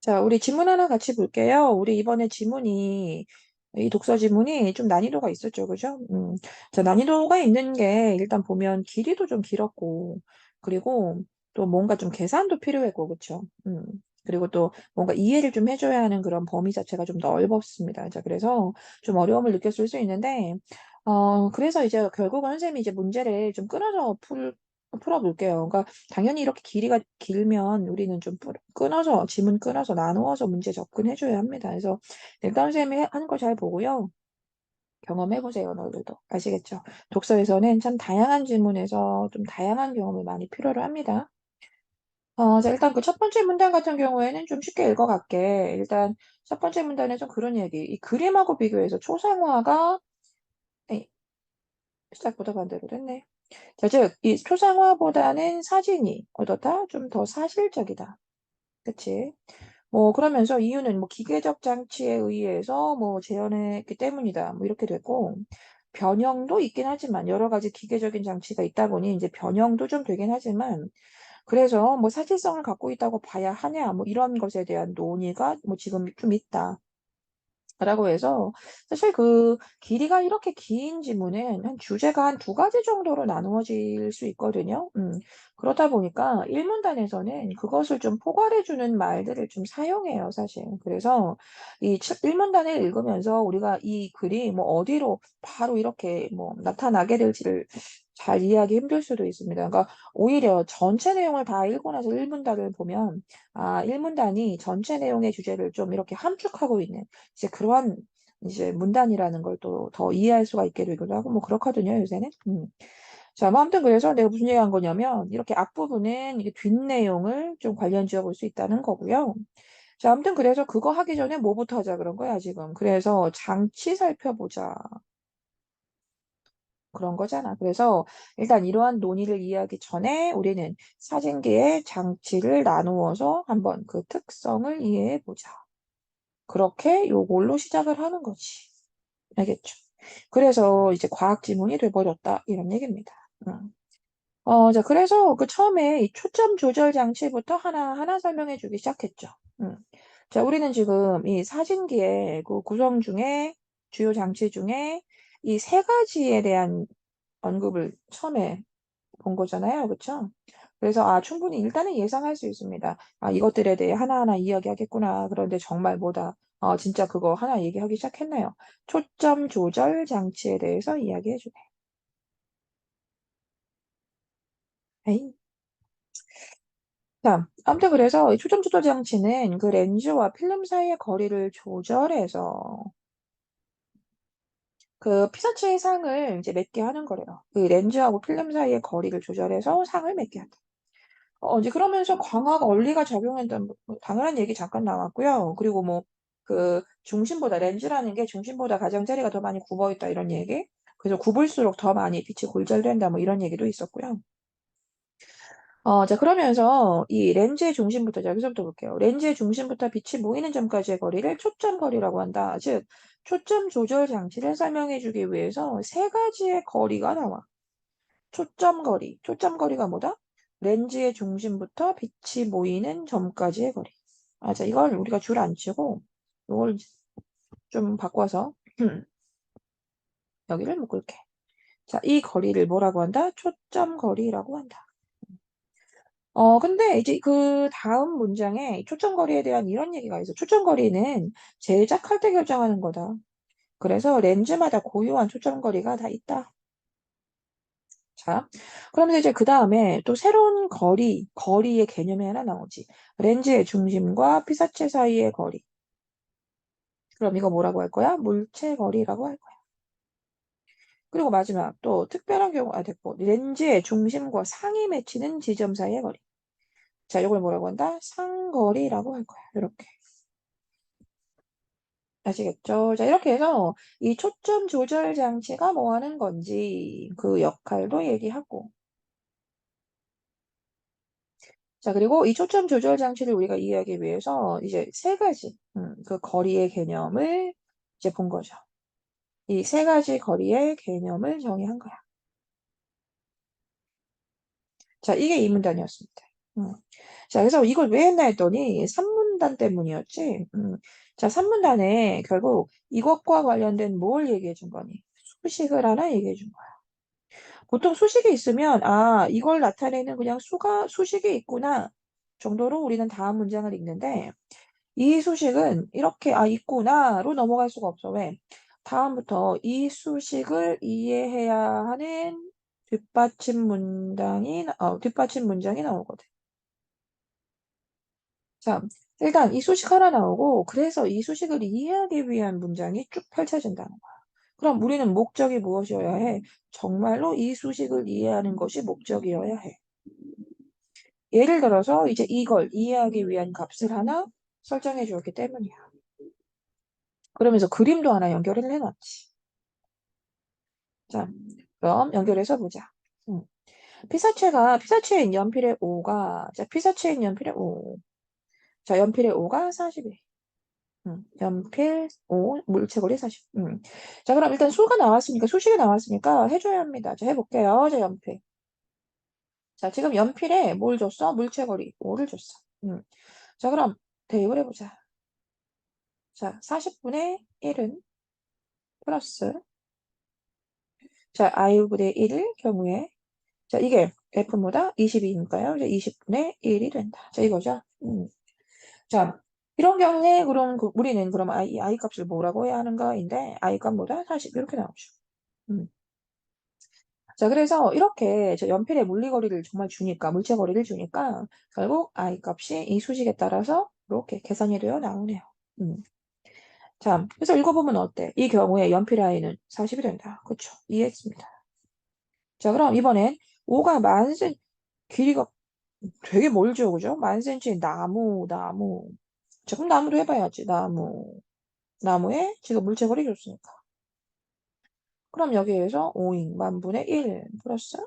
자, 우리 지문 하나 같이 볼게요. 우리 이번에 지문이, 이 독서 지문이 좀 난이도가 있었죠. 그죠? 자, 난이도가 있는 게 일단 보면 길이도 좀 길었고, 그리고 또 뭔가 좀 계산도 필요했고, 그쵸? 그리고 또 뭔가 이해를 좀 해줘야 하는 그런 범위 자체가 좀 넓었습니다. 자, 그래서 좀 어려움을 느꼈을 수 있는데, 그래서 이제 결국은 선생님이 이제 문제를 좀 끊어서 풀어볼게요. 그러니까 당연히 이렇게 길이가 길면 우리는 좀 끊어서, 지문 끊어서 나누어서 문제 접근해줘야 합니다. 그래서 일단 선생님이 하는 거 잘 보고요. 경험해보세요, 너희들도. 아시겠죠? 독서에서는 참 다양한 질문에서 좀 다양한 경험을 많이 필요로 합니다. 자, 일단 그 첫 번째 문단 같은 경우에는 좀 쉽게 읽어갈게. 일단 첫 번째 문단에 좀 그런 얘기. 이 그림하고 비교해서 초상화가, 에이, 시작보다 반대로 됐네. 자, 즉, 이 초상화보다는 사진이 어떻다? 좀 더 사실적이다. 그치? 뭐, 그러면서 이유는 뭐 기계적 장치에 의해서 뭐 재현했기 때문이다. 뭐 이렇게 됐고, 변형도 있긴 하지만, 여러 가지 기계적인 장치가 있다 보니 이제 변형도 좀 되긴 하지만, 그래서 뭐 사실성을 갖고 있다고 봐야 하냐, 뭐 이런 것에 대한 논의가 뭐 지금 좀 있다. 라고 해서 사실 그 길이가 이렇게 긴 지문은 한 주제가 한 두 가지 정도로 나누어질 수 있거든요. 그러다 보니까 1문단에서는 그것을 좀 포괄해주는 말들을 좀 사용해요, 사실. 그래서 이 1문단을 읽으면서 우리가 이 글이 뭐 어디로 바로 이렇게 뭐 나타나게 될지를 잘 이해하기 힘들 수도 있습니다. 그러니까 오히려 전체 내용을 다 읽고 나서 1문단을 보면, 아, 1문단이 전체 내용의 주제를 좀 이렇게 함축하고 있는 이제 그러한 이제 문단이라는 걸 또 더 이해할 수가 있게 되기도 하고 뭐 그렇거든요, 요새는. 자, 뭐 아무튼 그래서 내가 무슨 얘기한 거냐면 이렇게 앞부분은 이게 뒷내용을 좀 관련 지어 볼 수 있다는 거고요. 자, 아무튼 그래서 그거 하기 전에 뭐부터 하자 그런 거야, 지금. 그래서 장치 살펴보자. 그런 거잖아. 그래서 일단 이러한 논의를 이해하기 전에 우리는 사진기의 장치를 나누어서 한번 그 특성을 이해해 보자. 그렇게 요걸로 시작을 하는 거지. 알겠죠? 그래서 이제 과학 지문이 돼버렸다. 이런 얘기입니다. 음. 자, 그래서 그 처음에 이 초점 조절 장치부터 하나하나 설명해 주기 시작했죠. 음. 자, 우리는 지금 이 사진기의 그 구성 중에 주요 장치 중에 이 세 가지에 대한 언급을 처음에 본 거잖아요. 그쵸? 그래서 충분히 일단은 예상할 수 있습니다. 이것들에 대해 하나하나 이야기하겠구나. 그런데 정말 뭐다. 진짜 그거 하나 얘기하기 시작했네요. 초점 조절 장치에 대해서 이야기해 주네. 에이. 자, 아무튼 그래서 이 초점 조절 장치는 그 렌즈와 필름 사이의 거리를 조절해서 그 피사체의 상을 이제 맺게 하는 거래요. 그 렌즈하고 필름 사이의 거리를 조절해서 상을 맺게 한다. 이제 그러면서 광학 원리가 적용된다는 뭐 당연한 얘기 잠깐 나왔고요. 그리고 뭐 그 중심보다 렌즈라는 게 중심보다 가장자리가 더 많이 굽어 있다 이런 얘기. 그래서 굽을수록 더 많이 빛이 골절된다 뭐 이런 얘기도 있었고요. 자 그러면서 이 렌즈의 중심부터 자, 여기서부터 볼게요. 렌즈의 중심부터 빛이 모이는 점까지의 거리를 초점 거리라고 한다. 즉 초점 조절 장치를 설명해 주기 위해서 세 가지의 거리가 나와. 초점 거리. 초점 거리가 뭐다? 렌즈의 중심부터 빛이 모이는 점까지의 거리. 자, 이걸 우리가 줄 안 치고, 이걸 좀 바꿔서, 여기를 묶을게. 자, 이 거리를 뭐라고 한다? 초점 거리라고 한다. 근데 이제 그 다음 문장에 초점 거리에 대한 이런 얘기가 있어. 초점 거리는 제작할 때 결정하는 거다. 그래서 렌즈마다 고유한 초점 거리가 다 있다. 자, 그러면서 이제 그 다음에 또 새로운 거리의 개념이 하나 나오지. 렌즈의 중심과 피사체 사이의 거리. 그럼 이거 뭐라고 할 거야? 물체 거리라고 할 거야. 그리고 마지막 또 특별한 경우, 됐고. 렌즈의 중심과 상이 맺히는 지점 사이의 거리. 자, 이걸 뭐라고 한다? 상거리라고 할 거야. 이렇게. 아시겠죠? 자, 이렇게 해서 이 초점 조절 장치가 뭐 하는 건지 그 역할도 얘기하고. 자, 그리고 이 초점 조절 장치를 우리가 이해하기 위해서 이제 세 가지, 그 거리의 개념을 이제 본 거죠. 이 세 가지 거리의 개념을 정의한 거야. 자, 이게 이 문단이었습니다. 자, 그래서 이걸 왜 했나 했더니 3문단 때문이었지. 자, 3문단에 결국 이것과 관련된 뭘 얘기해 준 거니? 수식을 하나 얘기해 준 거야. 보통 수식이 있으면, 아, 이걸 나타내는 그냥 수식이 있구나 정도로 우리는 다음 문장을 읽는데, 이 수식은 이렇게, 아, 있구나로 넘어갈 수가 없어. 왜? 다음부터 이 수식을 이해해야 하는 뒷받침 문장이 나오거든. 자, 일단 이 수식 하나 나오고, 그래서 이 수식을 이해하기 위한 문장이 쭉 펼쳐진다는 거야. 그럼 우리는 목적이 무엇이어야 해? 정말로 이 수식을 이해하는 것이 목적이어야 해. 예를 들어서 이제 이걸 이해하기 위한 값을 하나 설정해 주었기 때문이야. 그러면서 그림도 하나 연결을 해놨지. 자, 그럼 연결해서 보자. 음. 피사체인 연필의 5가, 자, 피사체인 연필의 5. 자, 연필의 5가 40이. 연필 5, 물체거리 40. 자, 그럼 일단 수가 나왔으니까, 수식이 나왔으니까 해줘야 합니다. 자, 해볼게요. 자, 연필. 자, 지금 연필에 뭘 줬어? 물체거리 5를 줬어. 자, 그럼 대입을 해보자. 자, 40분의 1은 플러스, 자, i분의 1일 경우에, 자, 이게 F보다 22니까요. 이제 20분의 1이 된다. 자, 이거죠. 자, 이런 경우에 그럼 우리는 그럼 I 값을 뭐라고 해야 하는가인데, I 값보다 40 이렇게 나오죠. 음. 자, 그래서 이렇게 저 연필의 물리거리를 정말 주니까, 물체거리를 주니까, 결국 I 값이 이 수식에 따라서 이렇게 계산이 되어 나오네요. 음. 자, 그래서 읽어보면 어때? 이 경우에 연필의 I는 40이 된다. 그쵸? 이해했습니다. 자, 그럼 이번엔 5가 길이가 되게 멀죠, 그죠? 1000cm 나무. 자, 그럼 나무도 해봐야지. 나무에 지금 물체거리 줬으니까. 그럼 여기에서 5인 만분의 1 플러스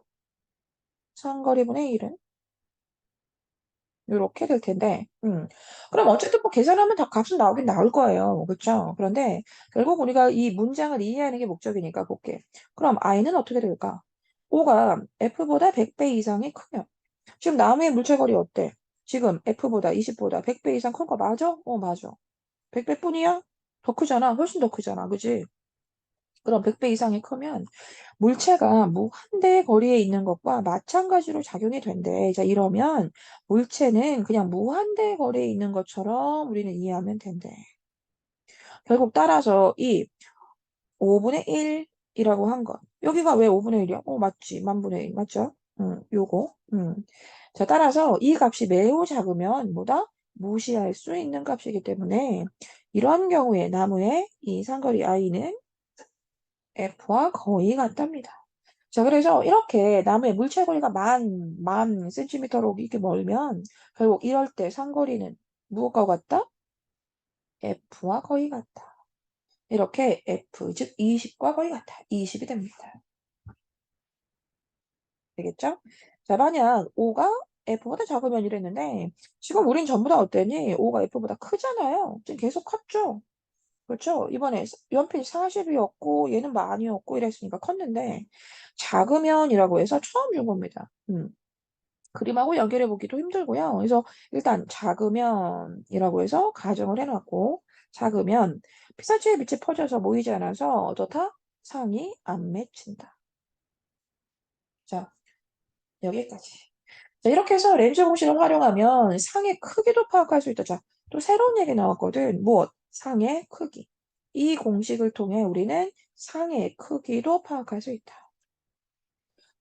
상거리분의 1은 이렇게 될 텐데, 그럼 어쨌든 뭐 계산하면 다 값은 나오긴 나올 거예요. 그렇죠? 그런데 결국 우리가 이 문장을 이해하는 게 목적이니까 볼게. 그럼 i는 어떻게 될까? 5가 f보다 100배 이상이 크면 지금 나무의 물체거리 어때? 지금 f보다 20보다 100배 이상 큰 거 맞아? 맞아. 100배 뿐이야? 더 크잖아. 훨씬 더 크잖아. 그지? 그럼 100배 이상이 크면 물체가 무한대 거리에 있는 것과 마찬가지로 작용이 된대. 자, 이러면 물체는 그냥 무한대 거리에 있는 것처럼 우리는 이해하면 된대. 결국 따라서 이 5분의 1이라고 한 것. 여기가 왜 5분의 1이야? 맞지. 만분의 1. 맞죠? 요거. 자, 따라서 이 값이 매우 작으면 뭐다? 무시할 수 있는 값이기 때문에 이런 경우에 나무의 이 상거리 i는 F와 거의 같답니다. 자, 그래서 이렇게 나무의 물체거리가 만 센티미터로 이렇게 멀면 결국 이럴 때 상거리는 무엇과 같다? F와 거의 같다. 이렇게 F, 즉 20과 거의 같아. 20이 됩니다. 되겠죠? 자, 만약 5가 F보다 작으면 이랬는데 지금 우린 전부 다 어땠니? 5가 F보다 크잖아요. 지금 계속 컸죠? 그렇죠? 이번에 연필 40이었고 얘는 만이었고 이랬으니까 컸는데 작으면이라고 해서 처음 준 겁니다. 그림하고 연결해 보기도 힘들고요. 그래서 일단 작으면이라고 해서 가정을 해놨고 작으면 피사체의 빛이 퍼져서 모이지 않아서 어떻다? 상이 안 맺힌다. 자, 여기까지. 자, 이렇게 해서 렌즈 공식을 활용하면 상의 크기도 파악할 수 있다. 자, 또 새로운 얘기 나왔거든. 무엇? 상의 크기. 이 공식을 통해 우리는 상의 크기도 파악할 수 있다.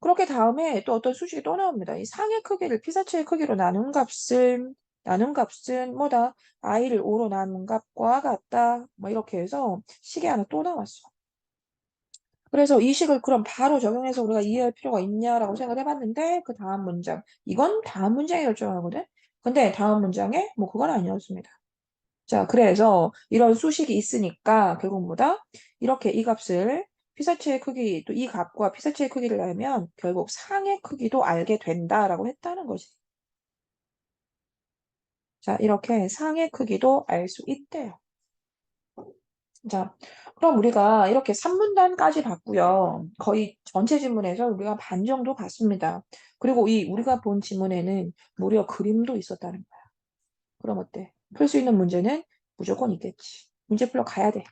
그렇게 다음에 또 어떤 수식이 또 나옵니다. 이 상의 크기를 피사체의 크기로 나눈 값은 뭐다? i를 5로 나눈 값과 같다. 뭐 이렇게 해서 식이 하나 또 나왔어. 그래서 이 식을 그럼 바로 적용해서 우리가 이해할 필요가 있냐라고 생각을 해봤는데 그 다음 문장. 이건 다음 문장에 결정하거든. 근데 다음 문장에 뭐 그건 아니었습니다. 자, 그래서 이런 수식이 있으니까 결국 뭐다? 이렇게 이 값을 피사체의 크기, 또 이 값과 피사체의 크기를 알면 결국 상의 크기도 알게 된다라고 했다는 거지. 자, 이렇게 상의 크기도 알 수 있대요. 자, 그럼 우리가 이렇게 3문단까지 봤고요. 거의 전체 지문에서 우리가 반 정도 봤습니다. 그리고 이 우리가 본 지문에는 무려 그림도 있었다는 거야. 그럼 어때? 풀 수 있는 문제는 무조건 있겠지. 문제 풀러 가야 돼.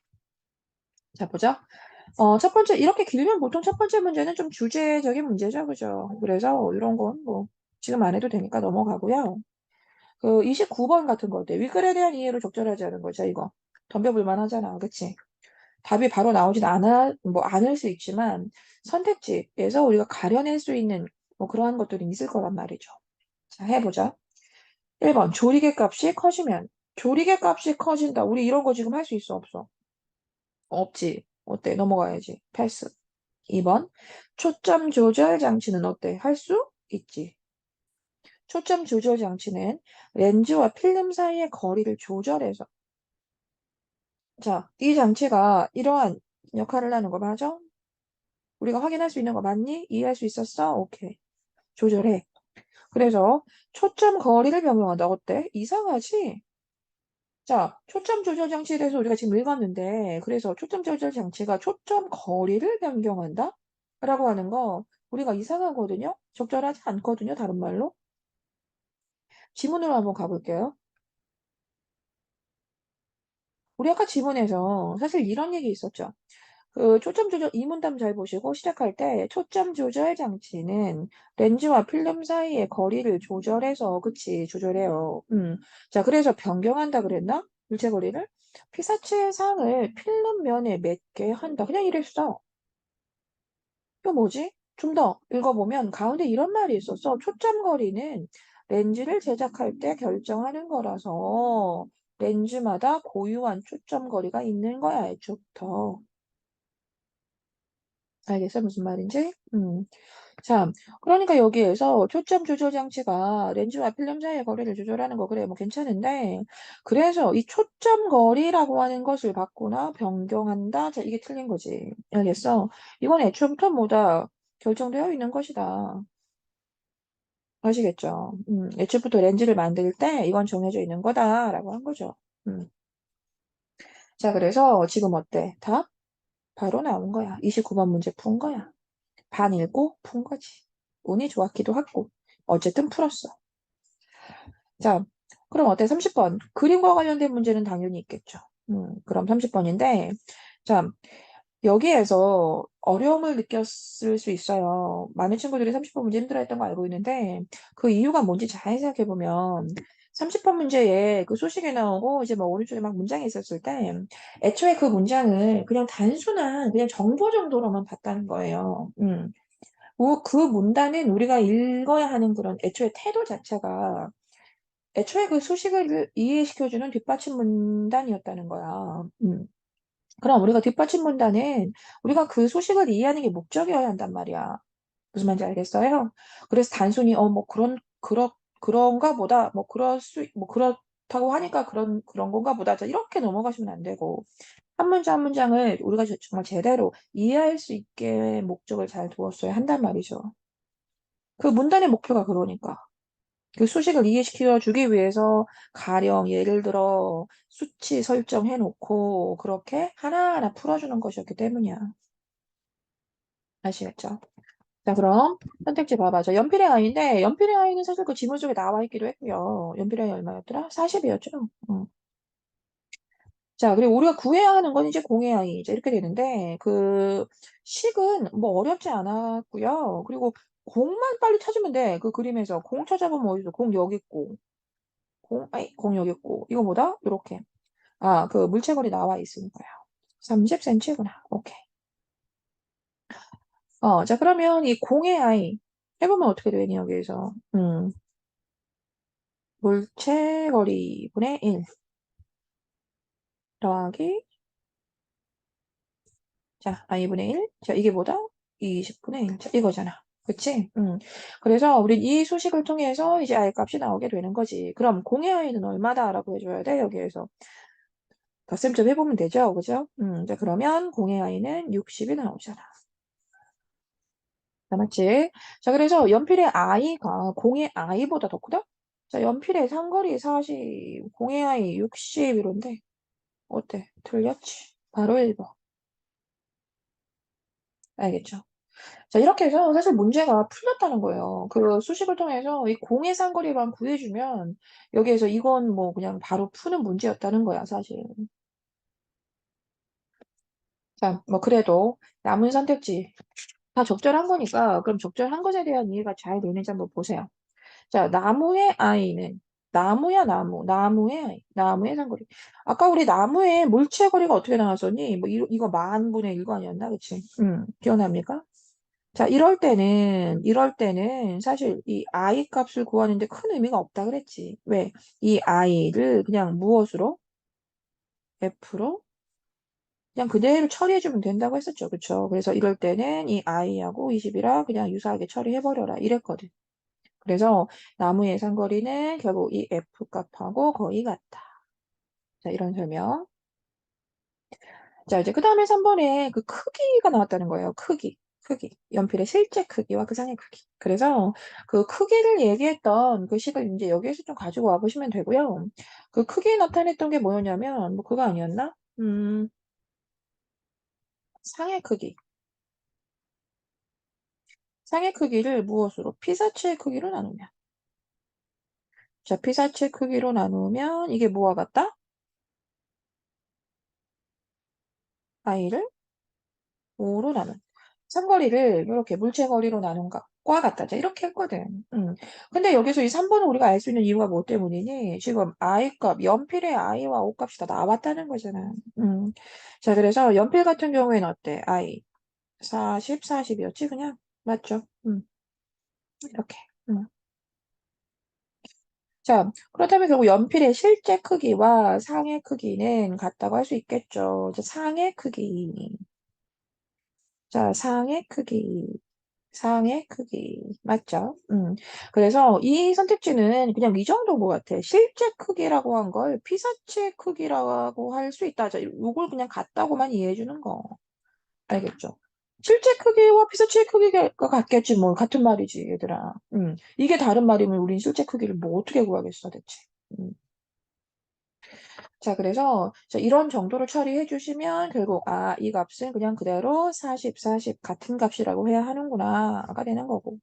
자, 보자. 첫 번째, 이렇게 길면 보통 첫 번째 문제는 좀 주제적인 문제죠. 그죠? 그래서 이런 건 뭐, 지금 안 해도 되니까 넘어가고요. 그 29번 같은 거 어때? 위글에 대한 이해로 적절하지 않은 거죠, 이거. 덤벼볼만 하잖아. 그치? 답이 바로 나오진 않을 수 있지만, 선택지에서 우리가 가려낼 수 있는 뭐 그러한 것들이 있을 거란 말이죠. 자, 해보자. 1번, 조리개 값이 커지면. 조리개 값이 커진다. 우리 이런 거 지금 할 수 있어, 없어? 없지. 어때? 넘어가야지. 패스. 2번, 초점 조절 장치는 어때? 할 수 있지. 초점 조절 장치는 렌즈와 필름 사이의 거리를 조절해서. 자, 이 장치가 이러한 역할을 하는 거 맞아? 우리가 확인할 수 있는 거 맞니? 이해할 수 있었어? 오케이. 조절해. 그래서 초점 거리를 변경한다. 어때? 이상하지? 자, 초점 조절 장치에 대해서 우리가 지금 읽었는데, 그래서 초점 조절 장치가 초점 거리를 변경한다? 라고 하는 거, 우리가 이상하거든요? 적절하지 않거든요? 다른 말로. 지문으로 한번 가볼게요. 우리 아까 지문에서 사실 이런 얘기 있었죠. 그 초점 조절 이 문단 잘 보시고 시작할 때 초점 조절 장치는 렌즈와 필름 사이의 거리를 조절해서 그치 조절해요. 자 그래서 변경한다 그랬나? 일체 거리를 피사체의 상을 필름 면에 맺게 한다. 그냥 이랬어. 이거 뭐지? 좀 더 읽어보면 가운데 이런 말이 있었어. 초점 거리는 렌즈를 제작할 때 결정하는 거라서 렌즈마다 고유한 초점 거리가 있는 거야, 애초부터. 알겠어? 무슨 말인지? 자, 그러니까 여기에서 초점 조절 장치가 렌즈와 필름 사이의 거리를 조절하는 거, 그래, 뭐 괜찮은데, 그래서 이 초점 거리라고 하는 것을 바꾸나 변경한다? 자, 이게 틀린 거지. 알겠어? 이건 애초부터 뭐다? 결정되어 있는 것이다. 아시겠죠? 애초부터 렌즈를 만들 때 이건 정해져 있는 거다라고 한 거죠. 음. 자, 그래서 지금 어때? 답? 바로 나온 거야. 29번 문제 푼 거야. 반 읽고 푼 거지. 운이 좋았기도 하고. 어쨌든 풀었어. 자, 그럼 어때? 30번. 그림과 관련된 문제는 당연히 있겠죠. 그럼 30번인데, 자, 여기에서 어려움을 느꼈을 수 있어요. 많은 친구들이 30번 문제 힘들어했던 거 알고 있는데, 그 이유가 뭔지 잘 생각해보면, 30번 문제에 그 소식이 나오고, 이제 뭐 오른쪽에 막 문장이 있었을 때, 애초에 그 문장을 그냥 단순한, 그냥 정보 정도로만 봤다는 거예요. 그 문단은 우리가 읽어야 하는 그런 애초에 태도 자체가 애초에 그 수식을 이해시켜주는 뒷받침 문단이었다는 거야. 그럼 우리가 뒷받침 문단은 우리가 그 소식을 이해하는 게 목적이어야 한단 말이야. 무슨 말인지 알겠어요? 그래서 단순히 그런가 보다 뭐 그렇다고 하니까 그런 건가 보다. 자, 이렇게 넘어가시면 안 되고 한 문장 한 문장을 우리가 정말 제대로 이해할 수 있게 목적을 잘 두었어야 한단 말이죠. 그 문단의 목표가 그러니까. 그 수식을 이해시켜 주기 위해서 가령 예를 들어 수치 설정해 놓고 그렇게 하나하나 풀어주는 것이었기 때문이야. 아시겠죠? 자, 그럼 선택지 봐봐. 저 연필의 아이인데 연필의 아이는 사실 그 지문 속에 나와 있기도 했고요. 연필의 아이 얼마였더라? 40이었죠? 자, 그리고 우리가 구해야 하는 건 이제 공의 아이 이제 이렇게 되는데 그 식은 뭐 어렵지 않았고요. 그리고 공만 빨리 찾으면 돼. 그 그림에서 공 찾아보면 어디서 공 여기 있고 공 여기 있고 이거 뭐다? 이렇게 그 물체걸이 나와 있으니까요. 30cm구나. 오케이. 자 그러면 이 공의 아이 해보면 어떻게 되니 여기에서 물체거리 분의 1 더하기 자 i분의 1. 자 이게 뭐다? 20분의 1. 자 이거잖아. 그치? 그래서 우린 이 수식을 통해서 이제 i 값이 나오게 되는 거지. 그럼 공의 i는 얼마다라고 해줘야 돼 여기에서. 덧셈 좀 해보면 되죠. 그죠? 자 그러면 공의 i는 60이 나오잖아. 맞지? 자, 그래서 연필의 i가 공의 i보다 더 크다? 자, 연필의 상거리 40, 공의 i 60 이런데 어때? 틀렸지? 바로 1번. 알겠죠? 자, 이렇게 해서 사실 문제가 풀렸다는 거예요. 그 수식을 통해서 이 공의 상거리만 구해주면 여기에서 이건 뭐 그냥 바로 푸는 문제였다는 거야, 사실. 자, 뭐 그래도 남은 선택지 다 적절한 거니까 그럼 적절한 것에 대한 이해가 잘 되는지 한번 보세요. 자, 나무의 아이는 나무야 나무, 나무의 아이, 나무의 상거리. 아까 우리 나무의 물체 거리가 어떻게 나왔었니? 뭐 이거 만 분의 1거 아니었나? 그치? 기억납니까? 자, 이럴 때는 사실 이 i 값을 구하는데 큰 의미가 없다 그랬지. 왜? 이 i를 그냥 무엇으로? f로? 그냥 그대로 처리해주면 된다고 했었죠. 그쵸? 그래서 이럴 때는 이 i하고 20이라 그냥 유사하게 처리해버려라. 이랬거든. 그래서 나무의 상거리는 결국 이 f 값하고 거의 같다. 자, 이런 설명. 자, 이제 그 다음에 3번에 그 크기가 나왔다는 거예요. 크기. 연필의 실제 크기와 그 상의 크기. 그래서 그 크기를 얘기했던 그 식을 이제 여기에서 좀 가지고 와 보시면 되고요. 그 크기 나타냈던 게 뭐였냐면, 뭐 그거 아니었나? 상의 크기. 상의 크기를 무엇으로? 피사체의 크기로 나누면. 자, 피사체 크기로 나누면 이게 뭐와 같다? i를 5로 나눈. 삼거리를 이렇게 물체거리로 나눈 것과 같다. 자, 이렇게 했거든. 근데 여기서 이 3번은 우리가 알 수 있는 이유가 뭐 때문이니? 지금 i 값, 연필의 i와 o 값이 다 나왔다는 거잖아. 자, 그래서 연필 같은 경우에는 어때? i 40이었지, 그냥? 맞죠? 이렇게. 음. 자, 그렇다면 결국 연필의 실제 크기와 상의 크기는 같다고 할 수 있겠죠. 자, 상의 크기. 자, 상의 크기. 맞죠? 그래서 이 선택지는 그냥 이 정도인 것 같아. 실제 크기라고 한 걸 피사체 크기라고 할 수 있다. 자, 요걸 그냥 같다고만 이해해 주는 거. 알겠죠? 실제 크기와 피사체 크기가 같겠지. 뭐, 같은 말이지, 얘들아. 이게 다른 말이면 우린 실제 크기를 뭐 어떻게 구하겠어, 대체. 음. 자, 그래서 자, 이런 정도로 처리해 주시면 결국 이 값은 그냥 그대로 40 같은 값이라고 해야 하는구나가 되는 거고.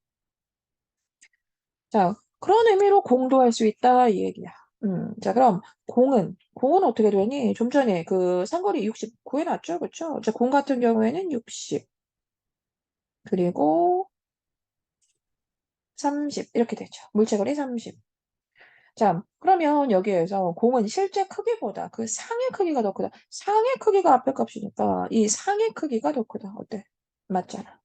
자, 그런 의미로 공도할 수 있다 이 얘기야. 자, 그럼 공은 어떻게 되니? 좀 전에 그 상거리 60 구해놨죠, 그렇죠? 자, 공 같은 경우에는 60 그리고 30 이렇게 되죠. 물체거리 30. 자, 그러면 여기에서 공은 실제 크기보다 그 상의 크기가 더 크다. 상의 크기가 앞에 값이니까 이 상의 크기가 더 크다. 어때? 맞잖아.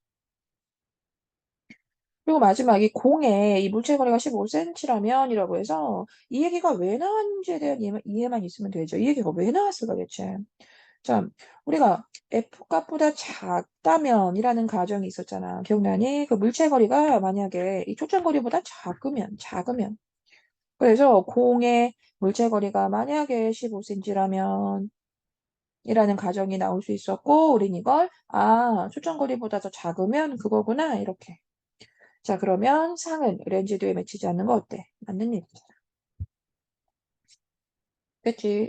그리고 마지막 이 공의 이 물체거리가 15cm라면이라고 해서 이 얘기가 왜 나왔는지에 대한 이해만 있으면 되죠. 이 얘기가 왜 나왔을까 대체. 자, 우리가 F값보다 작다면이라는 가정이 있었잖아. 기억나니? 그 물체거리가 만약에 이 초점거리보다 작으면. 그래서 공의 물체거리가 만약에 15cm라면 이라는 가정이 나올 수 있었고, 우린 이걸, 초점거리보다 더 작으면 그거구나, 이렇게. 자, 그러면 상은 렌즈 뒤에 맺히지 않는 거 어때? 맞는 얘기잖아. 그치?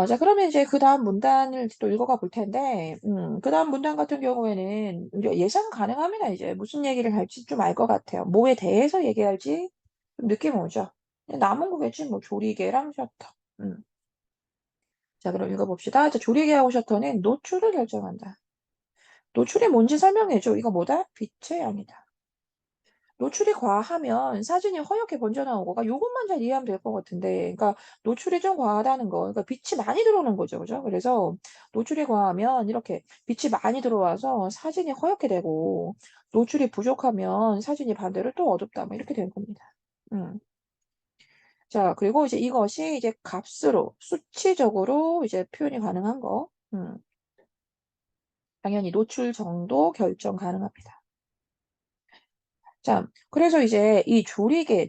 자, 그러면 이제 그 다음 문단을 또 읽어가 볼 텐데, 그 다음 문단 같은 경우에는 우리가 예상 가능합니다. 이제 무슨 얘기를 할지 좀 알 것 같아요. 뭐에 대해서 얘기할지 좀 느낌 오죠? 그냥 남은 거겠지, 뭐, 조리개랑 셔터. 자, 그럼 읽어봅시다. 자, 조리개하고 셔터는 노출을 결정한다. 노출이 뭔지 설명해줘. 이거 뭐다? 빛의 양이다. 노출이 과하면 사진이 허옇게 번져 나오고, 그러니까 요것만 잘 이해하면 될 것 같은데, 그러니까 노출이 좀 과하다는 거, 그러니까 빛이 많이 들어오는 거죠, 그죠? 그래서 노출이 과하면 이렇게 빛이 많이 들어와서 사진이 허옇게 되고, 노출이 부족하면 사진이 반대로 또 어둡다, 뭐 이렇게 된 겁니다. 음. 자, 그리고 이제 이것이 이제 값으로, 수치적으로 이제 표현이 가능한 거, 당연히 노출 정도 결정 가능합니다. 자, 그래서 이제 이 조리개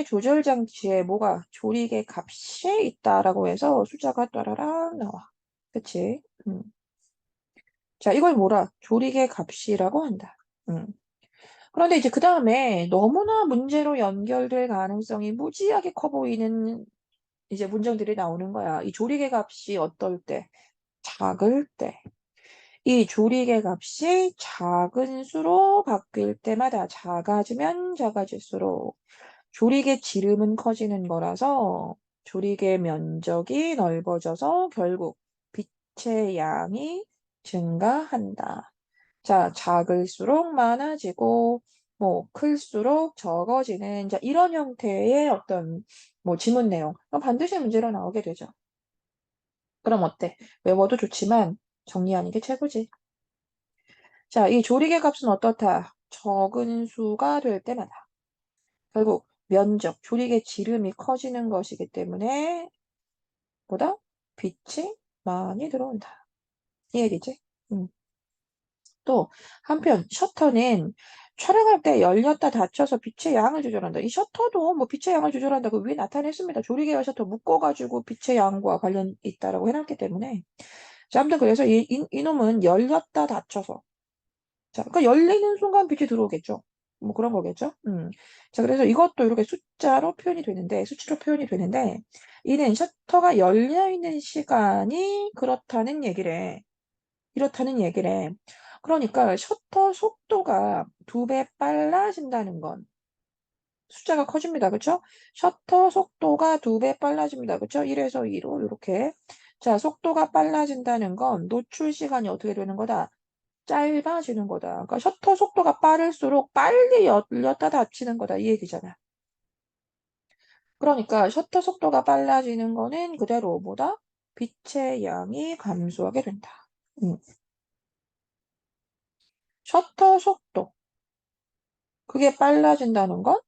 조절 장치에 뭐가 조리개 값이 있다라고 해서 숫자가 따라랑 나와. 그치? 자, 이걸 뭐라? 조리개 값이라고 한다. 음. 그런데 이제 그 다음에 너무나 문제로 연결될 가능성이 무지하게 커 보이는 이제 문장들이 나오는 거야. 이 조리개 값이 어떨 때? 작을 때. 이 조리개 값이 작은 수로 바뀔 때마다 작아지면 작아질수록 조리개 지름은 커지는 거라서 조리개 면적이 넓어져서 결국 빛의 양이 증가한다. 자, 작을수록 많아지고, 뭐, 클수록 적어지는, 자, 이런 형태의 어떤, 뭐, 지문 내용. 그럼 반드시 문제로 나오게 되죠. 그럼 어때? 외워도 좋지만 정리하는 게 최고지. 자, 이 조리개 값은 어떻다? 적은 수가 될 때마다. 결국, 면적, 조리개 지름이 커지는 것이기 때문에, 보다 빛이 많이 들어온다. 이해되지? 또 한편 셔터는 촬영할 때 열렸다 닫혀서 빛의 양을 조절한다. 이 셔터도 뭐 빛의 양을 조절한다. 그 위에 나타냈습니다. 조리개와 셔터 묶어가지고 빛의 양과 관련 있다라고 해놨기 때문에. 자, 아무튼 그래서 이놈은 열렸다 닫혀서. 자, 그러니까 열리는 순간 빛이 들어오겠죠. 뭐 그런 거겠죠. 자, 그래서 이것도 이렇게 숫자로 표현이 되는데, 수치로 표현이 되는데, 이는 셔터가 열려 있는 시간이 그렇다는 얘기래. 이렇다는 얘기래. 그러니까 셔터 속도가 2배 빨라진다는 건 숫자가 커집니다. 그쵸? 셔터 속도가 2배 빨라집니다. 그쵸? 1에서 2로 이렇게. 자, 속도가 빨라진다는 건 노출 시간이 어떻게 되는 거다? 짧아지는 거다. 그러니까 셔터 속도가 빠를수록 빨리 열렸다 닫히는 거다. 이 얘기잖아. 그러니까 셔터 속도가 빨라지는 거는 그대로 보다 빛의 양이 감소하게 된다. 음. 셔터 속도. 그게 빨라진다는 건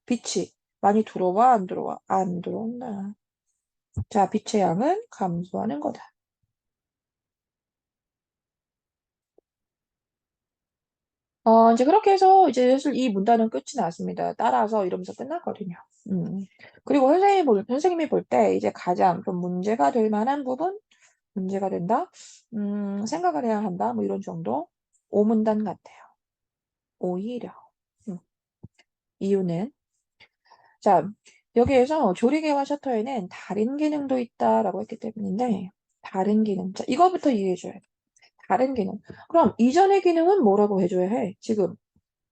빛이 많이 들어와, 안 들어와? 안 들어온다. 자, 빛의 양은 감소하는 거다. 이제 그렇게 해서 이제 사실 이 문단은 끝이 났습니다. 따라서 이러면서 끝났거든요. 음. 그리고 선생님이 볼 때 이제 가장 좀 문제가 될 만한 부분, 문제가 된다, 생각을 해야 한다, 뭐 이런 정도. 오문단 같아요. 오히려. 음. 이유는 자, 여기에서 조리개와 셔터에는 다른 기능도 있다라고 했기 때문인데, 다른 기능. 자, 이거부터 이해해줘야 돼. 다른 기능. 그럼 이전의 기능은 뭐라고 해줘야 해? 지금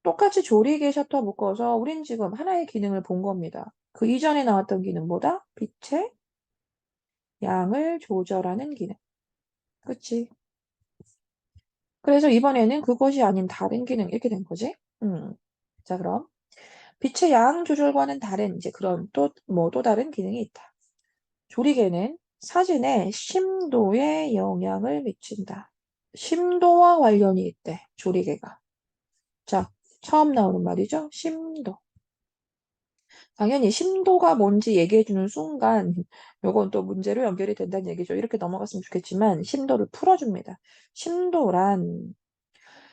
똑같이 조리개 셔터 묶어서 우린 지금 하나의 기능을 본 겁니다. 그 이전에 나왔던 기능보다 빛의 양을 조절하는 기능. 그치? 그래서 이번에는 그것이 아닌 다른 기능 이렇게 된 거지? 자, 그럼 빛의 양 조절과는 다른 이제 그런 또 다른 기능이 있다. 조리개는 사진에 심도에 영향을 미친다. 심도와 관련이 있대, 조리개가. 자, 처음 나오는 말이죠. 심도. 당연히 심도가 뭔지 얘기해주는 순간, 요건 또 문제로 연결이 된다는 얘기죠. 이렇게 넘어갔으면 좋겠지만, 심도를 풀어줍니다. 심도란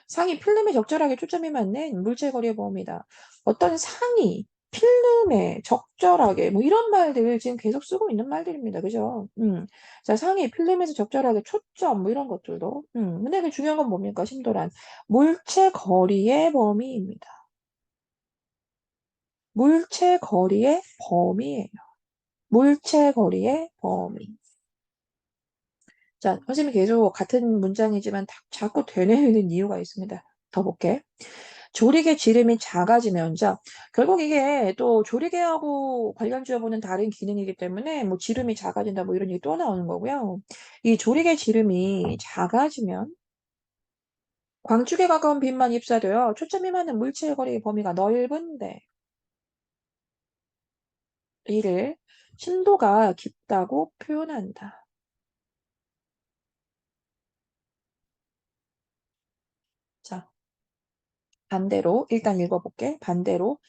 상이 필름에 적절하게 초점이 맞는 물체 거리의 범위다. 어떤 상이 필름에 적절하게 뭐 이런 말들 지금 계속 쓰고 있는 말들입니다. 그죠? 자, 상이 필름에서 적절하게 초점 뭐 이런 것들도. 근데 그 중요한 건 뭡니까? 심도란 물체 거리의 범위입니다. 물체 거리의 범위예요. 물체 거리의 범위. 자, 선생님이 계속 같은 문장이지만 자꾸 되뇌이는 이유가 있습니다. 더 볼게. 조리개 지름이 작아지면, 자, 결국 이게 또 조리개하고 관련 지어보는 다른 기능이기 때문에 뭐 지름이 작아진다 뭐 이런 얘기 또 나오는 거고요. 이 조리개 지름이 작아지면 광축에 가까운 빛만 입사되어 초점이 맞는 물체의 거리의 범위가 넓은데 이를 심도가 깊다고 표현한다. 자, 반대로 일단 읽어볼게. 반대로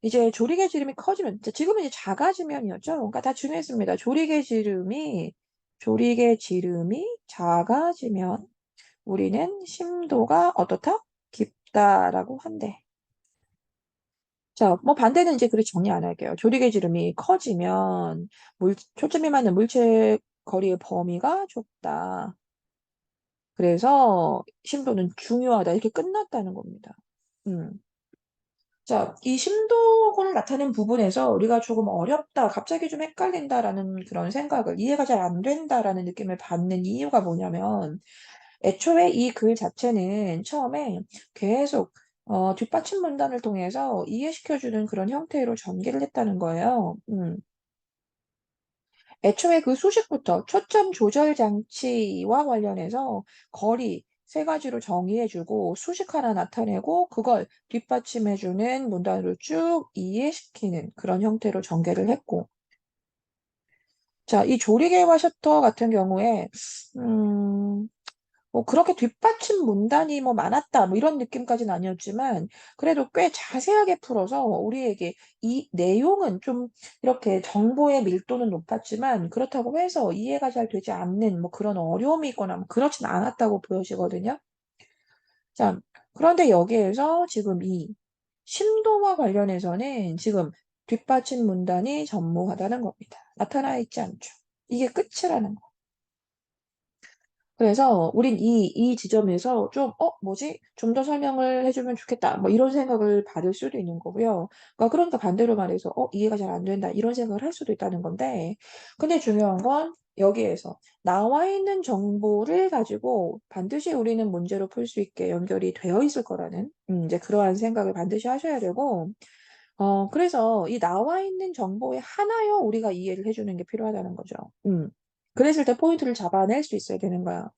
이제 조리개 지름이 커지면 지금은 이제 작아지면이었죠. 그러니까 다 중요했습니다. 조리개 지름이 작아지면 우리는 심도가 어떻다? 깊다라고 한대. 자, 뭐 반대는 이제 그렇게 정리 안 할게요. 조리개 지름이 커지면 초점이 맞는 물체 거리의 범위가 좁다. 그래서 심도는 중요하다. 이렇게 끝났다는 겁니다. 음. 자, 이 심도를 나타낸 부분에서 우리가 조금 어렵다, 갑자기 좀 헷갈린다라는 그런 생각을, 이해가 잘 안 된다라는 느낌을 받는 이유가 뭐냐면, 애초에 이 글 자체는 처음에 계속 뒷받침 문단을 통해서 이해시켜주는 그런 형태로 전개를 했다는 거예요. 애초에 그 수식부터 초점 조절 장치와 관련해서 거리 세 가지로 정의해주고 수식 하나 나타내고 그걸 뒷받침해주는 문단으로 쭉 이해시키는 그런 형태로 전개를 했고, 자, 이 조리개와 셔터 같은 경우에 뭐 그렇게 뒷받침 문단이 뭐 많았다 뭐 이런 느낌까지는 아니었지만 그래도 꽤 자세하게 풀어서 우리에게 이 내용은 좀 이렇게 정보의 밀도는 높았지만 그렇다고 해서 이해가 잘 되지 않는 뭐 그런 어려움이 있거나 뭐 그렇진 않았다고 보여지거든요. 자, 그런데 여기에서 지금 이 심도와 관련해서는 지금 뒷받침 문단이 전무하다는 겁니다. 나타나 있지 않죠. 이게 끝이라는 거. 그래서 우린 이 지점에서 좀, 뭐지? 좀 더 설명을 해주면 좋겠다. 뭐 이런 생각을 받을 수도 있는 거고요. 그러니까 반대로 말해서, 이해가 잘 안 된다. 이런 생각을 할 수도 있다는 건데. 근데 중요한 건 여기에서 나와 있는 정보를 가지고 반드시 우리는 문제로 풀 수 있게 연결이 되어 있을 거라는, 이제 그러한 생각을 반드시 하셔야 되고, 그래서 이 나와 있는 정보에 한하여 우리가 이해를 해주는 게 필요하다는 거죠. 그랬을 때 포인트를 잡아낼 수 있어야 되는 거야.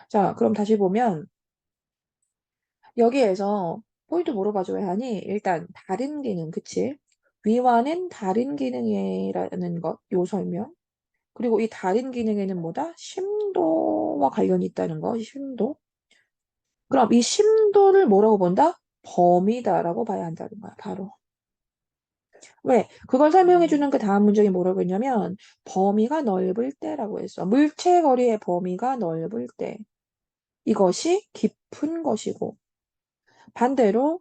자, 그럼 다시 보면 여기에서 포인트 물어봐줘야 하니 일단 다른 기능, 그치? 위와는 다른 기능이라는 것, 요 설명. 그리고 이 다른 기능에는 뭐다? 심도와 관련이 있다는 거, 심도. 그럼 이 심도를 뭐라고 본다? 범위다라고 봐야 한다는 거야, 바로. 왜? 그걸 설명해주는 그 다음 문장이 뭐라고 했냐면 범위가 넓을 때라고 했어. 물체 거리의 범위가 넓을 때. 이것이 깊은 것이고 반대로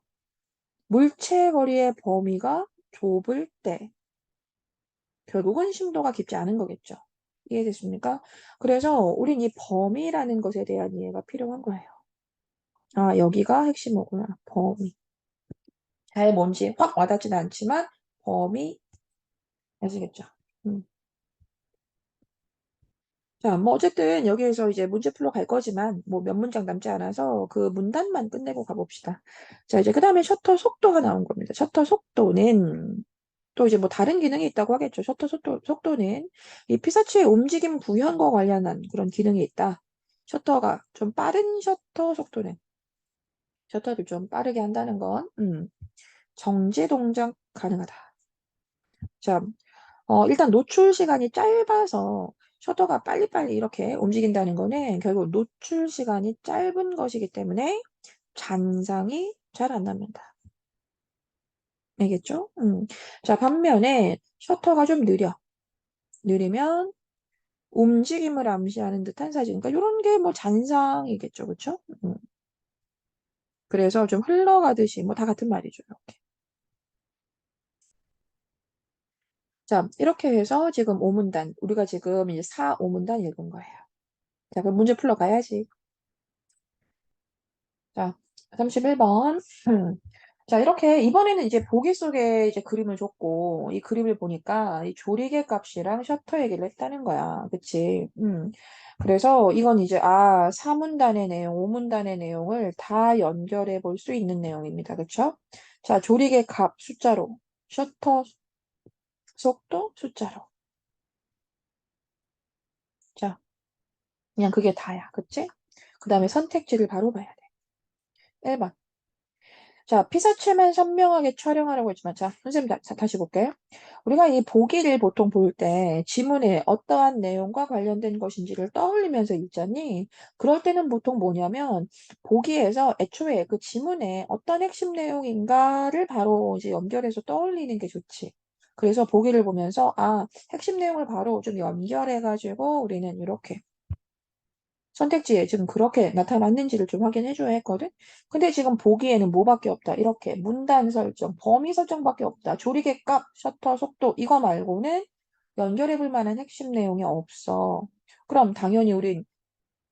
물체 거리의 범위가 좁을 때 결국은 심도가 깊지 않은 거겠죠. 이해됐습니까? 그래서 우린 이 범위라는 것에 대한 이해가 필요한 거예요. 아, 여기가 핵심어구나. 범위. 잘 뭔지 확 와닿진 않지만 범위 아시겠죠? 음. 자, 뭐 어쨌든 여기에서 이제 문제 풀러 갈 거지만 뭐 몇 문장 남지 않아서 그 문단만 끝내고 가봅시다. 자, 이제 그 다음에 셔터 속도가 나온 겁니다. 셔터 속도는 또 이제 뭐 다른 기능이 있다고 하겠죠. 셔터 속도는 이 피사체의 움직임 구현과 관련한 그런 기능이 있다. 셔터가 좀 빠른 셔터 속도는 셔터를 좀 빠르게 한다는 건 정지 동작 가능하다. 자, 일단 노출 시간이 짧아서 셔터가 빨리빨리 이렇게 움직인다는 거는 결국 노출 시간이 짧은 것이기 때문에 잔상이 잘 안 납니다. 알겠죠? 자, 반면에 셔터가 좀 느리면 움직임을 암시하는 듯한 사진. 그러니까 이런 게 뭐 잔상이겠죠. 그쵸? 그래서 좀 흘러가듯이 뭐 다 같은 말이죠. 이렇게. 자, 이렇게 해서 지금 5문단. 우리가 지금 이제 5문단 읽은 거예요. 자, 그럼 문제 풀러 가야지. 자, 31번. 자, 이렇게 이번에는 이제 보기 속에 이제 그림을 줬고 이 그림을 보니까 이 조리개 값이랑 셔터 얘기를 했다는 거야. 그치? 그래서 이건 이제 4문단의 내용, 5문단의 내용을 다 연결해 볼 수 있는 내용입니다. 그쵸? 자, 조리개 값 숫자로, 셔터 속도 숫자로. 자, 그냥 그게 다야. 그치? 그 다음에 선택지를 바로 봐야 돼. 1번. 자, 피사체만 선명하게 촬영하라고 했지만, 자, 선생님 다시 볼게요. 우리가 이 보기를 보통 볼 때 지문에 어떠한 내용과 관련된 것인지를 떠올리면서 읽잖니? 그럴 때는 보통 뭐냐면, 보기에서 애초에 그 지문에 어떤 핵심 내용인가를 바로 이제 연결해서 떠올리는 게 좋지. 그래서 보기를 보면서, 핵심 내용을 바로 좀 연결해가지고 우리는 이렇게 선택지에 지금 그렇게 나타났는지를 좀 확인해줘야 했거든. 근데 지금 보기에는 뭐밖에 없다. 이렇게 문단 설정, 범위 설정밖에 없다. 조리개 값, 셔터 속도 이거 말고는 연결해볼 만한 핵심 내용이 없어. 그럼 당연히 우린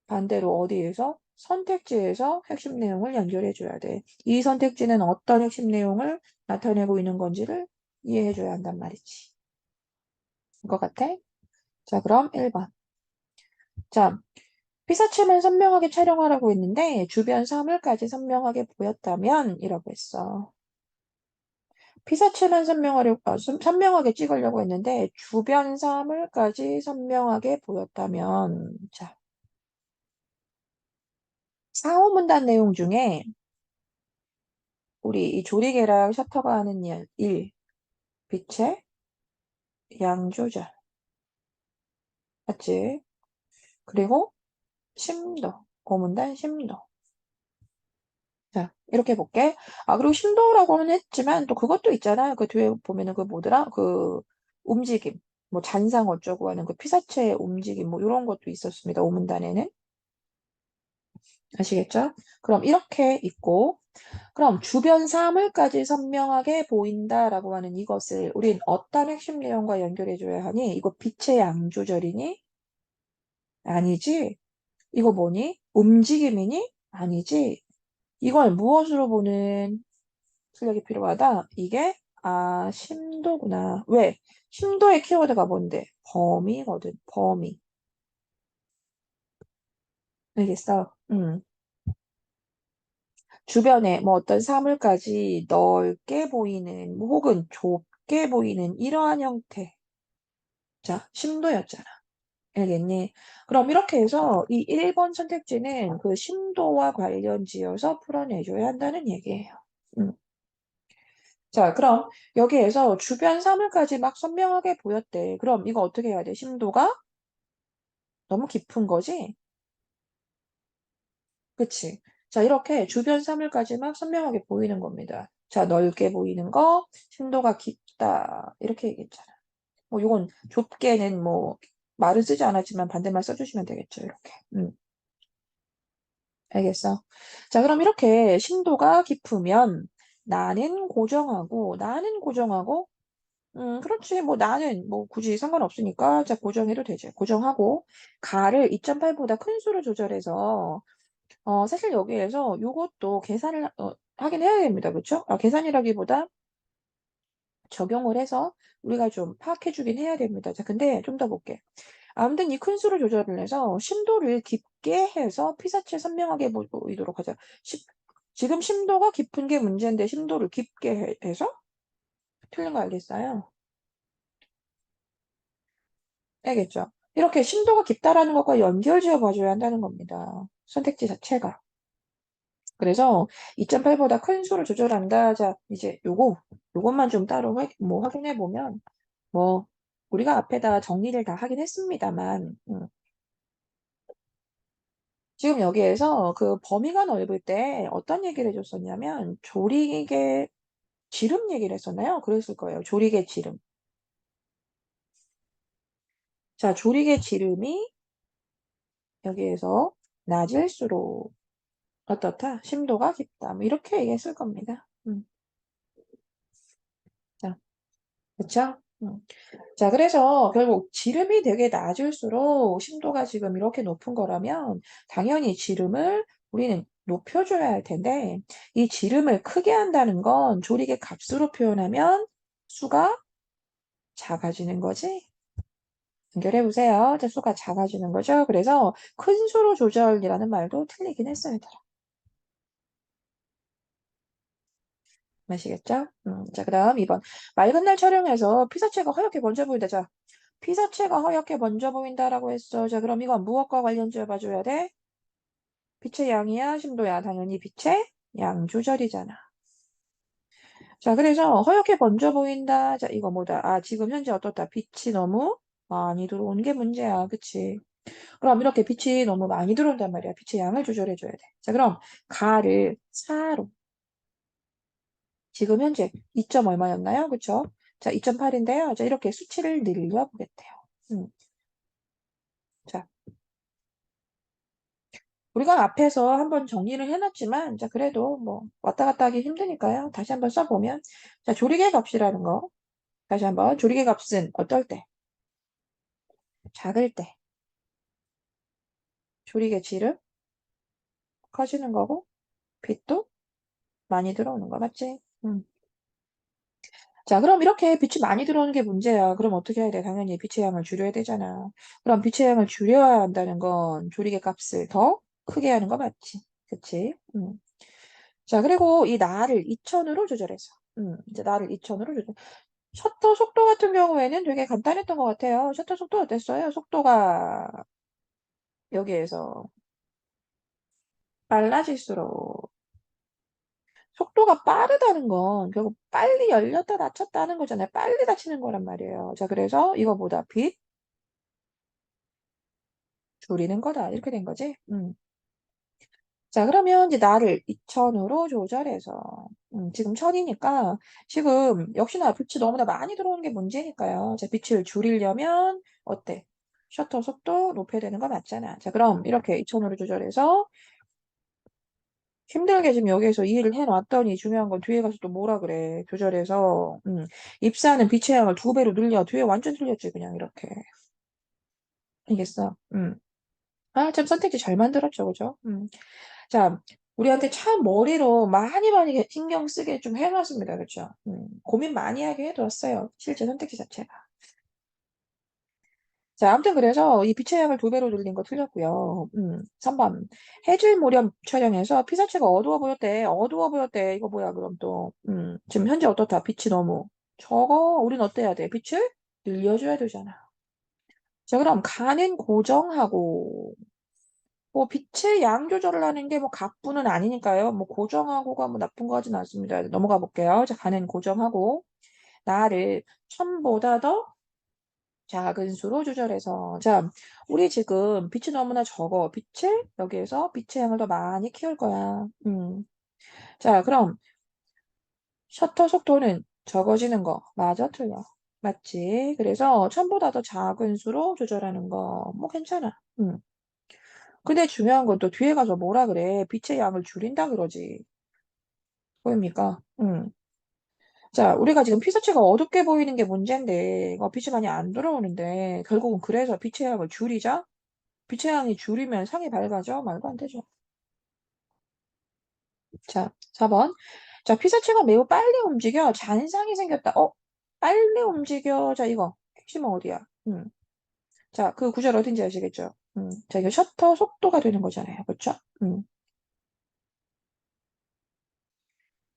반대로 어디에서? 선택지에서 핵심 내용을 연결해줘야 돼. 이 선택지는 어떤 핵심 내용을 나타내고 있는 건지를 이해해줘야 한단 말이지. 것 같아? 자, 그럼 1번. 자, 피사체만 선명하게 촬영하라고 했는데 주변 사물까지 선명하게 보였다면 이라고 했어. 피사체만 선명하게 찍으려고 했는데 주변 사물까지 선명하게 보였다면 자, 상호문단 내용 중에 우리 이 조리개랑 셔터가 하는 일, 빛의 양 조절, 맞지? 그리고 심도, 고문단 심도. 자, 이렇게 볼게. 아, 그리고 심도라고는 했지만 또 그것도 있잖아. 그 뒤에 보면은 그 뭐더라? 그 움직임. 뭐 잔상 어쩌고 하는 그 피사체의 움직임 뭐 이런 것도 있었습니다. 오문단에는. 아시겠죠? 그럼 이렇게 있고 그럼 주변 사물까지 선명하게 보인다라고 하는 이것을 우린 어떤 핵심 내용과 연결해줘야 하니? 이거 빛의 양 조절이니? 아니지. 이거 뭐니? 움직임이니? 아니지. 이걸 무엇으로 보는 출력이 필요하다? 이게 심도구나. 왜? 심도의 키워드가 뭔데? 범위거든. 범위. 알겠어? 주변에 뭐 어떤 사물까지 넓게 보이는 뭐 혹은 좁게 보이는 이러한 형태. 자, 심도였잖아. 알겠니? 그럼 이렇게 해서 이 1번 선택지는 그 심도와 관련 지어서 풀어내줘야 한다는 얘기예요. 음. 자, 그럼 여기에서 주변 사물까지 막 선명하게 보였대. 그럼 이거 어떻게 해야 돼? 심도가 너무 깊은 거지? 그치? 자, 이렇게 주변 사물까지 막 선명하게 보이는 겁니다. 자, 넓게 보이는 거, 심도가 깊다. 이렇게 얘기했잖아. 뭐, 요건 좁게는 뭐, 말을 쓰지 않았지만 반대말 써주시면 되겠죠. 이렇게. 알겠어. 자, 그럼 이렇게 심도가 깊으면 나는 고정하고, 그렇지. 뭐 나는 뭐 굳이 상관없으니까 자, 고정해도 되지. 고정하고, 가를 2.8보다 큰 수로 조절해서, 사실 여기에서 요것도 계산을, 하긴 해야 됩니다. 그쵸? 계산이라기보다 적용을 해서 우리가 좀 파악해주긴 해야 됩니다. 자, 근데 좀 더 볼게. 아무튼 이 큰 수를 조절을 해서 심도를 깊게 해서 피사체 선명하게 보이도록 하자. 지금 심도가 깊은 게 문제인데 심도를 깊게 해서? 틀린 거 알겠어요? 알겠죠? 이렇게 심도가 깊다라는 것과 연결지어 봐줘야 한다는 겁니다. 선택지 자체가. 그래서 2.8보다 큰 수를 조절한다. 자, 이제 요것만 좀 따로 뭐 확인해 보면, 뭐, 우리가 앞에다 정리를 다 하긴 했습니다만, 지금 여기에서 그 범위가 넓을 때 어떤 얘기를 해줬었냐면, 조리개 지름 얘기를 했었나요? 그랬을 거예요. 조리개 지름. 자, 조리개 지름이 여기에서 낮을수록 어떻다? 심도가 깊다. 뭐 이렇게 얘기했을 겁니다. 자, 그쵸? 자, 그래서 결국 지름이 되게 낮을수록 심도가 지금 이렇게 높은 거라면 당연히 지름을 우리는 높여줘야 할 텐데 이 지름을 크게 한다는 건 조리개 값으로 표현하면 수가 작아지는 거지? 연결해 보세요. 자, 수가 작아지는 거죠. 그래서 큰 수로 조절이라는 말도 틀리긴 했어요. 아시겠죠? 자, 그 다음 2번. 맑은 날 촬영해서 피사체가 허옇게 번져 보인다. 자, 피사체가 허옇게 번져 보인다라고 했어. 자, 그럼 이건 무엇과 관련 지어봐줘야 돼? 빛의 양이야, 심도야. 당연히 빛의 양 조절이잖아. 자, 그래서 허옇게 번져 보인다. 자, 이거 뭐다? 지금 현재 어떻다? 빛이 너무 많이 들어오는 게 문제야. 그치? 그럼 이렇게 빛이 너무 많이 들어온단 말이야. 빛의 양을 조절해줘야 돼. 자, 그럼 가를 4로. 지금 현재 2점 얼마였나요? 그쵸? 자, 2.8인데요. 자, 이렇게 수치를 늘려보겠대요. 음, 자, 우리가 앞에서 한번 정리를 해놨지만, 자, 그래도 뭐, 왔다 갔다 하기 힘드니까요. 다시 한번 써보면, 자, 조리개 값이라는 거. 다시 한번, 조리개 값은 어떨 때? 작을 때. 조리개 질은 커지는 거고, 빛도 많이 들어오는 거, 맞지? 자, 그럼 이렇게 빛이 많이 들어오는 게 문제야. 그럼 어떻게 해야 돼? 당연히 빛의 양을 줄여야 되잖아. 그럼 빛의 양을 줄여야 한다는 건 조리개 값을 더 크게 하는 거 맞지? 그치? 자, 그리고 이 나를 2000으로 조절해서. 이제 나를 2000으로 조절. 셔터 속도 같은 경우에는 되게 간단했던 것 같아요. 셔터 속도 어땠어요? 속도가 여기에서 빨라질수록 속도가 빠르다는 건 결국 빨리 열렸다 닫혔다 하는 거잖아요. 빨리 닫히는 거란 말이에요. 자, 그래서 이거보다 빛 줄이는 거다. 이렇게 된 거지. 자, 그러면 이제 나를 2000으로 조절해서, 지금 1000이니까 지금 역시나 빛이 너무나 많이 들어오는 게 문제니까요. 자, 빛을 줄이려면 어때? 셔터 속도 높여야 되는 거 맞잖아. 자, 그럼 이렇게 2000으로 조절해서 힘들게 지금 여기에서 이해를 해놨더니 중요한 건 뒤에 가서 또 뭐라 그래. 조절해서, 입사하는 빛의 양을 2배로 늘려. 뒤에 완전 틀렸지, 그냥 이렇게. 알겠어? 아, 참 선택지 잘 만들었죠, 그죠? 자, 우리한테 참 머리로 많이 많이 신경 쓰게 좀 해놨습니다. 그죠? 고민 많이 하게 해뒀어요. 실제 선택지 자체가. 자, 아무튼 그래서 이 빛의 양을 2배로 늘린 거 틀렸고요. 3번. 해질 무렵 촬영에서 피사체가 어두워 보였대. 어두워 보였대. 이거 뭐야, 그럼 또. 지금 현재 어떻다? 빛이 너무 적어. 우린 어때야 돼? 빛을 늘려줘야 되잖아. 자, 그럼 가는 고정하고 뭐 빛의 양 조절을 하는 게 뭐 갑부는 아니니까요. 뭐 고정하고가 뭐 나쁜 거 하진 않습니다. 넘어가 볼게요. 자, 가는 고정하고 나를 1000보다 더 작은 수로 조절해서 자, 우리 지금 빛이 너무나 적어. 빛을 여기에서 빛의 양을 더 많이 키울 거야. 자, 그럼 셔터 속도는 적어지는 거 맞아, 틀려? 맞지? 그래서 1000보다 더 작은 수로 조절하는 거 뭐 괜찮아. 근데 중요한 건 또 뒤에 가서 뭐라 그래? 빛의 양을 줄인다 그러지. 보입니까? 자, 우리가 지금 피사체가 어둡게 보이는 게 문제인데, 빛이 많이 안 들어오는데, 결국은 그래서 빛의 양을 줄이자? 빛의 양이 줄이면 상이 밝아져? 말도 안 되죠. 자, 4번. 자, 피사체가 매우 빨리 움직여. 잔상이 생겼다. 빨리 움직여. 자, 이거. 핵심은 어디야? 자, 그 구절 어딘지 아시겠죠? 자, 이거 셔터 속도가 되는 거잖아요. 그렇죠?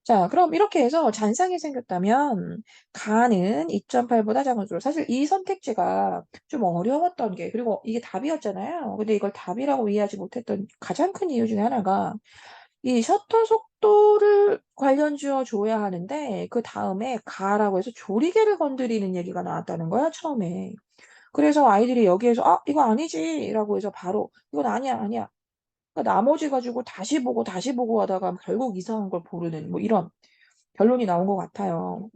자, 그럼 이렇게 해서 잔상이 생겼다면 가는 2.8보다 작은 수로 사실 이 선택지가 좀 어려웠던 게 그리고 이게 답이었잖아요. 근데 이걸 답이라고 이해하지 못했던 가장 큰 이유 중에 하나가 이 셔터 속도를 관련 지어 줘야 하는데 그 다음에 가라고 해서 조리개를 건드리는 얘기가 나왔다는 거야, 처음에. 그래서 아이들이 여기에서 이거 아니지라고 해서 바로 이건 아니야, 아니야. 그러니까 나머지 가지고 다시 보고 하다가 결국 이상한 걸 고르는 뭐 이런 결론이 나온 것 같아요.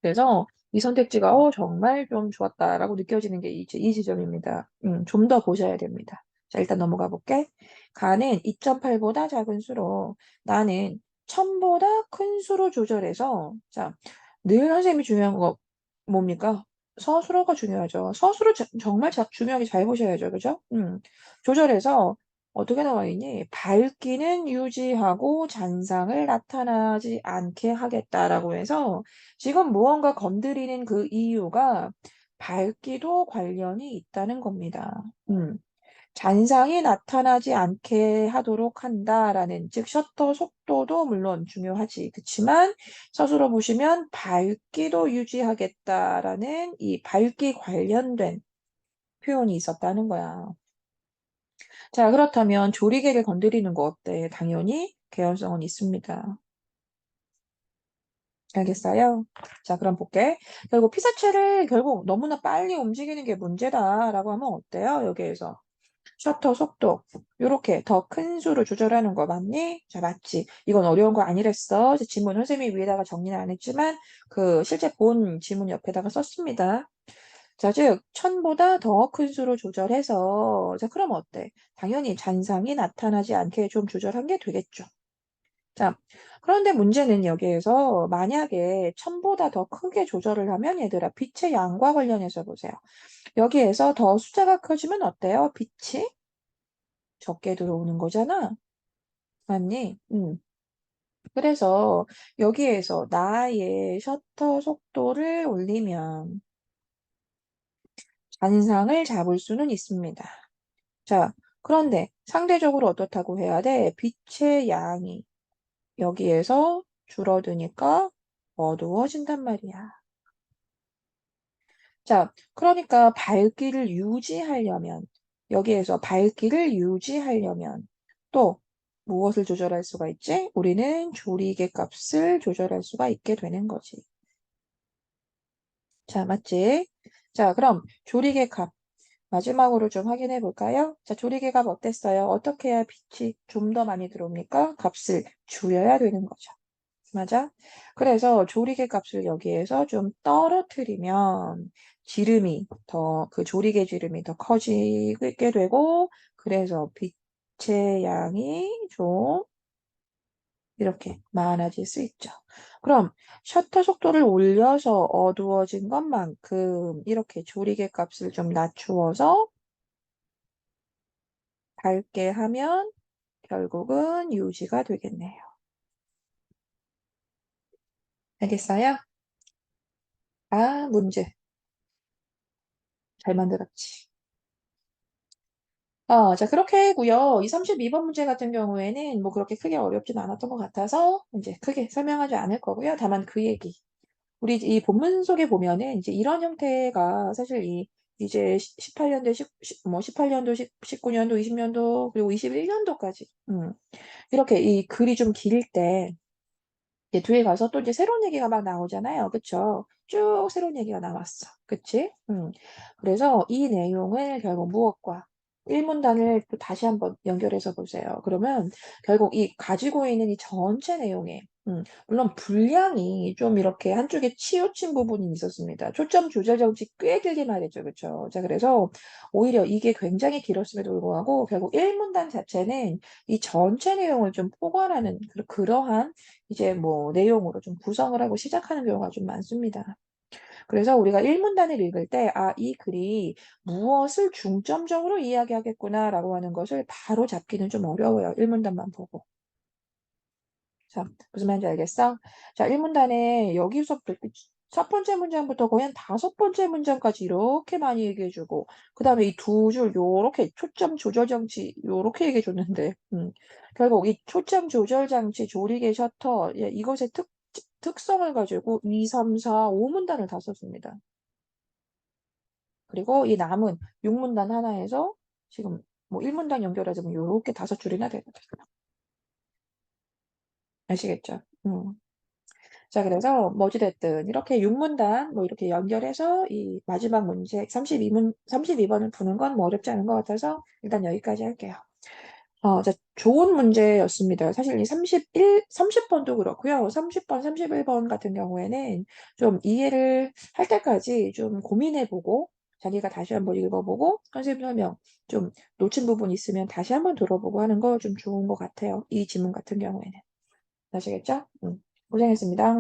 그래서 이 선택지가 정말 좀 좋았다라고 느껴지는 게 이 지점입니다. 좀 더 보셔야 됩니다. 자, 일단 넘어가 볼게. 가는 2.8보다 작은 수로 나는 1000보다 큰 수로 조절해서 자, 늘 선생님이 중요한 거 뭡니까? 서술어가 중요하죠. 서술을 정말 중요하게 잘 보셔야죠. 그죠? 조절해서 어떻게 나와 있니? 밝기는 유지하고 잔상을 나타나지 않게 하겠다라고 해서 지금 무언가 건드리는 그 이유가 밝기도 관련이 있다는 겁니다. 잔상이 나타나지 않게 하도록 한다라는 즉 셔터 속도도 물론 중요하지. 그렇지만 서술어 보시면 밝기도 유지하겠다라는 이 밝기 관련된 표현이 있었다는 거야. 자, 그렇다면 조리개를 건드리는 거 어때? 당연히 개연성은 있습니다. 알겠어요? 자, 그럼 볼게. 결국 피사체를 결국 너무나 빨리 움직이는 게 문제다라고 하면 어때요? 여기에서. 셔터 속도. 요렇게 더 큰 수로 조절하는 거 맞니? 자, 맞지. 이건 어려운 거 아니랬어. 지문 선생님이 위에다가 정리는 안 했지만 그 실제 본 지문 옆에다가 썼습니다. 자, 즉 1000보다 더 큰 수로 조절해서 자, 그럼 어때? 당연히 잔상이 나타나지 않게 좀 조절한 게 되겠죠. 자, 그런데 문제는 여기에서 만약에 1000보다 더 크게 조절을 하면 얘들아 빛의 양과 관련해서 보세요. 여기에서 더 숫자가 커지면 어때요? 빛이 적게 들어오는 거잖아. 맞니? 그래서 여기에서 나의 셔터 속도를 올리면 잔상을 잡을 수는 있습니다. 자, 그런데 상대적으로 어떻다고 해야 돼? 빛의 양이 여기에서 줄어드니까 어두워진단 말이야. 자, 그러니까 밝기를 유지하려면, 여기에서 밝기를 유지하려면 또 무엇을 조절할 수가 있지? 우리는 조리개 값을 조절할 수가 있게 되는 거지. 자, 맞지? 자, 그럼 조리개 값 마지막으로 좀 확인해 볼까요? 자, 조리개 값 어땠어요? 어떻게 해야 빛이 좀 더 많이 들어옵니까? 값을 줄여야 되는 거죠. 맞아? 그래서 조리개 값을 여기에서 좀 떨어뜨리면 지름이 더, 그 조리개 지름이 더 커지게 되고, 그래서 빛의 양이 좀 이렇게 많아질 수 있죠. 그럼 셔터 속도를 올려서 어두워진 것만큼 이렇게 조리개 값을 좀 낮추어서 밝게 하면 결국은 유지가 되겠네요. 알겠어요? 아, 문제. 잘 만들었지. 자, 그렇게 하고요. 이 32번 문제 같은 경우에는 뭐 그렇게 크게 어렵진 않았던 것 같아서 이제 크게 설명하지 않을 거고요. 다만 그 얘기. 우리 이 본문 속에 보면은 이제 이런 형태가 사실 이제 18년도, 18년도, 19년도, 20년도, 그리고 21년도까지. 이렇게 이 글이 좀 길 때, 이제 뒤에 가서 또 이제 새로운 얘기가 막 나오잖아요. 그쵸? 쭉 새로운 얘기가 나왔어. 그치? 그래서 이 내용을 결국 무엇과 일문단을 또 다시 한번 연결해서 보세요. 그러면 결국 이 가지고 있는 이 전체 내용에, 물론 분량이 좀 이렇게 한쪽에 치우친 부분이 있었습니다. 초점 조절 정치 꽤 길게 말했죠. 그쵸? 자, 그래서 오히려 이게 굉장히 길었음에도 불구하고 결국 일문단 자체는 이 전체 내용을 좀 포괄하는 그러한 이제 뭐 내용으로 좀 구성을 하고 시작하는 경우가 좀 많습니다. 그래서 우리가 일문단을 읽을 때, 아, 이 글이 무엇을 중점적으로 이야기하겠구나라고 하는 것을 바로 잡기는 좀 어려워요. 일문단만 보고. 자, 무슨 말인지 알겠어? 자, 일문단에 여기서부터 첫 번째 문장부터 거의 한 다섯 번째 문장까지 이렇게 많이 얘기해주고, 그 다음에 이 두 줄 요렇게 초점 조절 장치 요렇게 얘기해줬는데, 결국 이 초점 조절 장치, 조리개 셔터, 예, 이것의 특성을 가지고 2, 3, 4, 5문단을 다 썼습니다. 그리고 이 남은 6문단 하나에서 지금 뭐 1문단 연결하자면 요렇게 다섯 줄이나 되거든요. 아시겠죠? 자, 그래서 뭐 어찌됐든 이렇게 6문단 뭐 이렇게 연결해서 이 마지막 문제 32번을 푸는 건 뭐 어렵지 않은 것 같아서 일단 여기까지 할게요. 자, 좋은 문제였습니다. 사실 이 30번도 그렇고요. 30번, 31번 같은 경우에는 좀 이해를 할 때까지 좀 고민해보고 자기가 다시 한번 읽어보고 선생님 설명 좀 놓친 부분 있으면 다시 한번 들어보고 하는 거 좀 좋은 것 같아요. 이 지문 같은 경우에는. 아시겠죠? 고생했습니다.